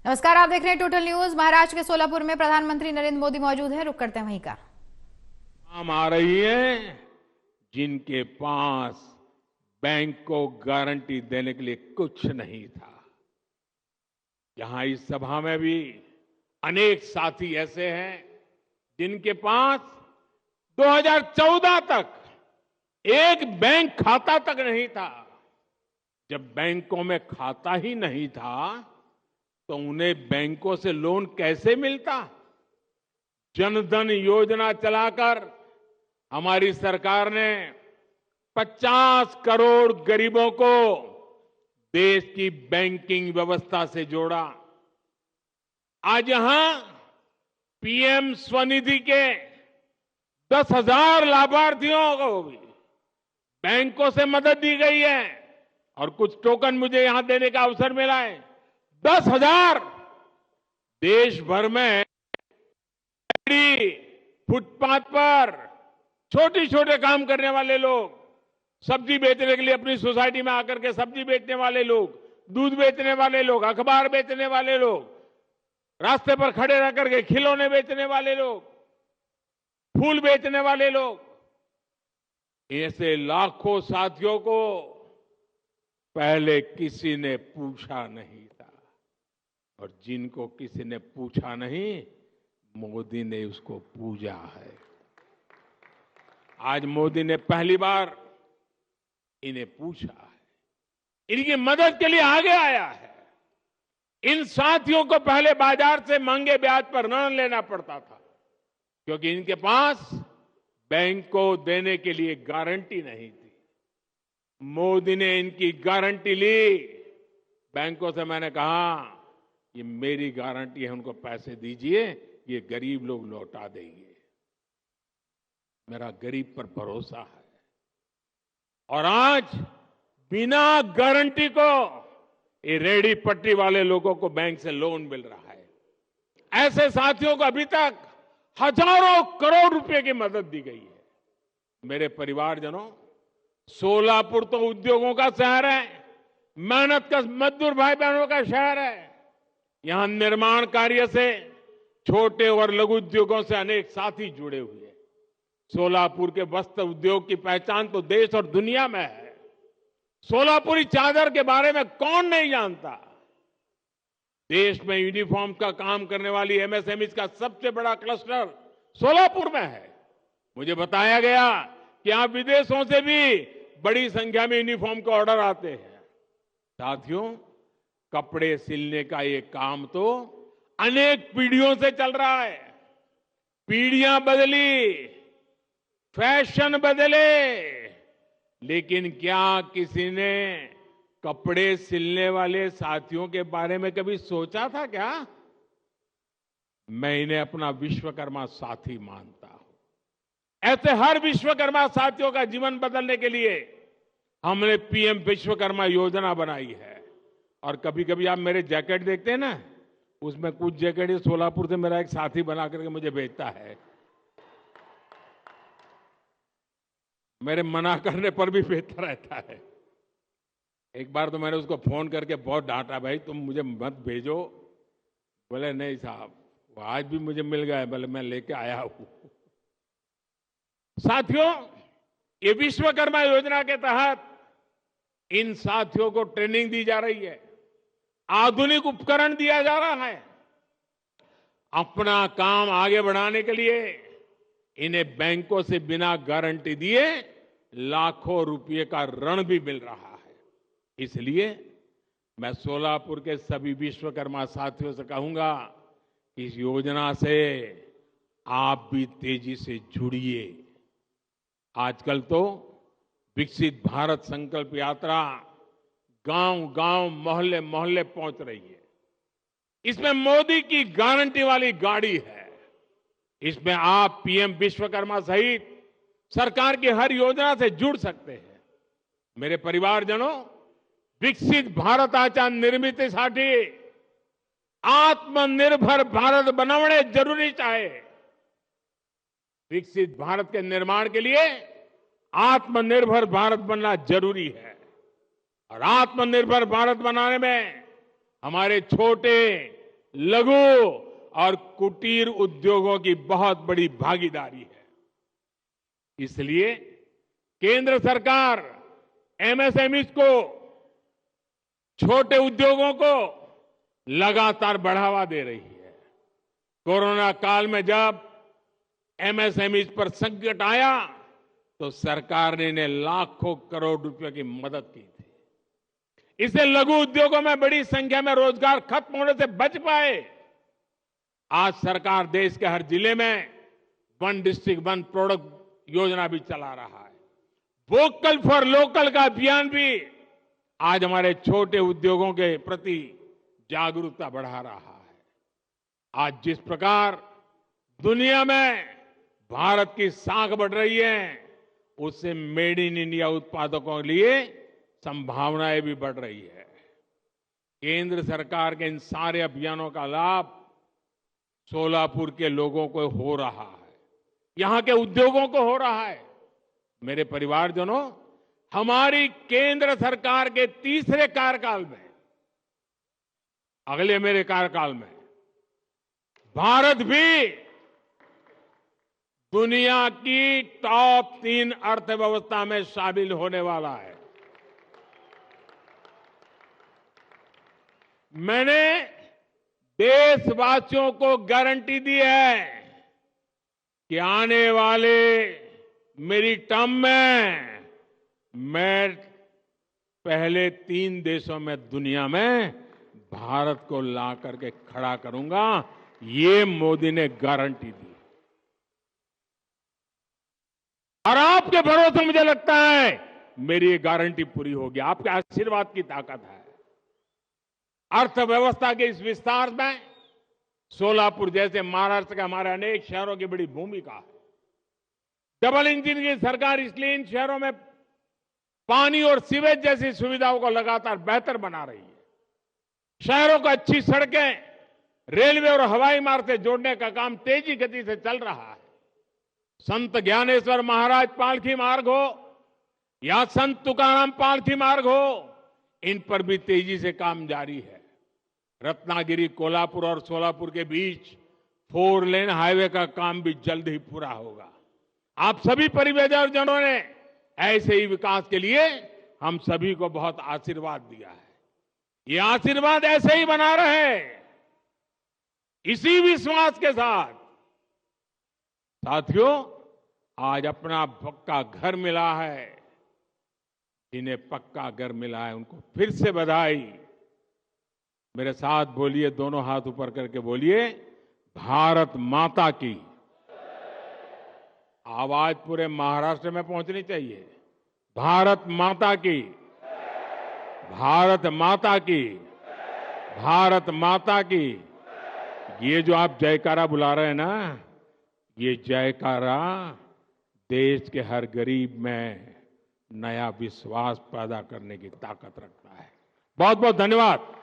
नमस्कार, आप देख रहे हैं टोटल न्यूज। महाराष्ट्र के सोलापुर में प्रधानमंत्री नरेंद्र मोदी मौजूद हैं। रुक करते हैं वहीं का। काम आ रही है जिनके पास बैंक को गारंटी देने के लिए कुछ नहीं था। यहां इस सभा में भी अनेक साथी ऐसे हैं जिनके पास 2014 तक एक बैंक खाता तक नहीं था। जब बैंकों में खाता ही नहीं था तो उन्हें बैंकों से लोन कैसे मिलता। जनधन योजना चलाकर हमारी सरकार ने 50 करोड़ गरीबों को देश की बैंकिंग व्यवस्था से जोड़ा। आज यहां पीएम स्वनिधि के 10,000 लाभार्थियों को भी बैंकों से मदद दी गई है और कुछ टोकन मुझे यहां देने का अवसर मिला है। 10,000 देश भर में फुटपाथ पर छोटे छोटे काम करने वाले लोग, सब्जी बेचने के लिए अपनी सोसाइटी में आकर के सब्जी बेचने वाले लोग, दूध बेचने वाले लोग, अखबार बेचने वाले लोग, रास्ते पर खड़े रह करके खिलौने बेचने वाले लोग, फूल बेचने वाले लोग, ऐसे लाखों साथियों को पहले किसी ने पूछा नहीं था और जिनको किसी ने पूछा नहीं, मोदी ने उसको पूजा है। आज मोदी ने पहली बार इन्हें पूछा है, इनकी मदद के लिए आगे आया है। इन साथियों को पहले बाजार से महंगे ब्याज पर ऋण लेना पड़ता था क्योंकि इनके पास बैंक को देने के लिए गारंटी नहीं थी। मोदी ने इनकी गारंटी ली। बैंकों से मैंने कहा ये मेरी गारंटी है, उनको पैसे दीजिए, ये गरीब लोग लौटा देंगे। मेरा गरीब पर भरोसा है। और आज बिना गारंटी को ये रेहड़ी पट्टी वाले लोगों को बैंक से लोन मिल रहा है। ऐसे साथियों को अभी तक हजारों करोड़ रुपए की मदद दी गई है। मेरे परिवारजनों, सोलापुर तो उद्योगों का शहर है, मेहनत का मजदूर भाई बहनों का शहर है। यहां निर्माण कार्य से छोटे और लघु उद्योगों से अनेक साथी जुड़े हुए हैं। सोलापुर के वस्त्र उद्योग की पहचान तो देश और दुनिया में है। सोलापुरी चादर के बारे में कौन नहीं जानता। देश में यूनिफॉर्म का काम करने वाली एमएसएमई का सबसे बड़ा क्लस्टर सोलापुर में है। मुझे बताया गया कि यहां विदेशों से भी बड़ी संख्या में यूनिफॉर्म के ऑर्डर आते हैं। साथियों, कपड़े सिलने का ये काम तो अनेक पीढ़ियों से चल रहा है। पीढ़ियां बदली, फैशन बदले, लेकिन क्या किसी ने कपड़े सिलने वाले साथियों के बारे में कभी सोचा था क्या? मैं इन्हें अपना विश्वकर्मा साथी मानता हूं। ऐसे हर विश्वकर्मा साथियों का जीवन बदलने के लिए हमने पीएम विश्वकर्मा योजना बनाई है। और कभी कभी आप मेरे जैकेट देखते हैं ना, उसमें कुछ जैकेट ये सोलापुर से मेरा एक साथी बना करके मुझे भेजता है। मेरे मना करने पर भी भेजता रहता है। एक बार तो मैंने उसको फोन करके बहुत डांटा, भाई तुम मुझे मत भेजो। बोले नहीं साहब, वो आज भी मुझे मिल गया है, बोले मैं लेके आया हूं। साथियों, ये विश्वकर्मा योजना के तहत इन साथियों को ट्रेनिंग दी जा रही है, आधुनिक उपकरण दिया जा रहा है। अपना काम आगे बढ़ाने के लिए इन्हें बैंकों से बिना गारंटी दिए लाखों रुपए का ऋण भी मिल रहा है। इसलिए मैं सोलापुर के सभी विश्वकर्मा साथियों से कहूंगा कि इस योजना से आप भी तेजी से जुड़िए। आजकल तो विकसित भारत संकल्प यात्रा गांव गांव, मोहल्ले मोहल्ले पहुंच रही है। इसमें मोदी की गारंटी वाली गाड़ी है। इसमें आप पीएम विश्वकर्मा सहित सरकार की हर योजना से जुड़ सकते हैं। मेरे परिवारजनों, विकसित भारताच्या निर्मितीसाठी आत्मनिर्भर भारत बनवणे जरूरी आहे। विकसित भारत के निर्माण के लिए आत्मनिर्भर भारत बनना जरूरी है। और आत्मनिर्भर भारत बनाने में हमारे छोटे लघु और कुटीर उद्योगों की बहुत बड़ी भागीदारी है। इसलिए केंद्र सरकार एमएसएमईज को, छोटे उद्योगों को लगातार बढ़ावा दे रही है। कोरोना काल में जब एमएसएमईज पर संकट आया तो सरकार ने इन्हें लाखों करोड़ रुपए की मदद की थी। इससे लघु उद्योगों में बड़ी संख्या में रोजगार खत्म होने से बच पाए। आज सरकार देश के हर जिले में वन डिस्ट्रिक्ट वन प्रोडक्ट योजना भी चला रहा है। वोकल फॉर लोकल का अभियान भी आज हमारे छोटे उद्योगों के प्रति जागरूकता बढ़ा रहा है। आज जिस प्रकार दुनिया में भारत की साख बढ़ रही है, उससे मेड इन इंडिया उत्पादकों के लिए संभावनाएं भी बढ़ रही है। केंद्र सरकार के इन सारे अभियानों का लाभ सोलापुर के लोगों को हो रहा है, यहां के उद्योगों को हो रहा है। मेरे परिवारजनों, हमारी केंद्र सरकार के तीसरे कार्यकाल में, अगले मेरे कार्यकाल में, भारत भी दुनिया की टॉप 3 अर्थव्यवस्था में शामिल होने वाला है। मैंने देशवासियों को गारंटी दी है कि आने वाले मेरी टर्म में मैं पहले 3 देशों में दुनिया में भारत को ला करके खड़ा करूंगा। ये मोदी ने गारंटी दी और आपके भरोसे मुझे लगता है मेरी ये गारंटी पूरी होगी। आपके आशीर्वाद की ताकत है। अर्थव्यवस्था के इस विस्तार में सोलापुर जैसे महाराष्ट्र के हमारे अनेक शहरों की बड़ी भूमिका है। डबल इंजन की सरकार इसलिए इन शहरों में पानी और सीवेज जैसी सुविधाओं को लगातार बेहतर बना रही है। शहरों को अच्छी सड़कें, रेलवे और हवाई मार्ग से जोड़ने का काम तेजी गति से चल रहा है। संत ज्ञानेश्वर महाराज पालकी मार्ग हो या संत तुकाराम पालकी मार्ग हो, इन पर भी तेजी से काम जारी है। रत्नागिरी, कोल्हापुर और सोलापुर के बीच 4 लेन हाईवे का काम भी जल्द ही पूरा होगा। आप सभी परिवारजनों ने ऐसे ही विकास के लिए हम सभी को बहुत आशीर्वाद दिया है। ये आशीर्वाद ऐसे ही बना रहे, इसी विश्वास के साथ। साथियों, आज अपना पक्का घर मिला है, जिन्हें पक्का घर मिला है उनको फिर से बधाई। मेरे साथ बोलिए, दोनों हाथ ऊपर करके बोलिए, भारत माता की। आवाज पूरे महाराष्ट्र में पहुंचनी चाहिए। भारत माता की, भारत माता की, भारत माता की। ये जो आप जयकारा बुला रहे हैं ना, ये जयकारा देश के हर गरीब में नया विश्वास पैदा करने की ताकत रखता है। बहुत बहुत धन्यवाद।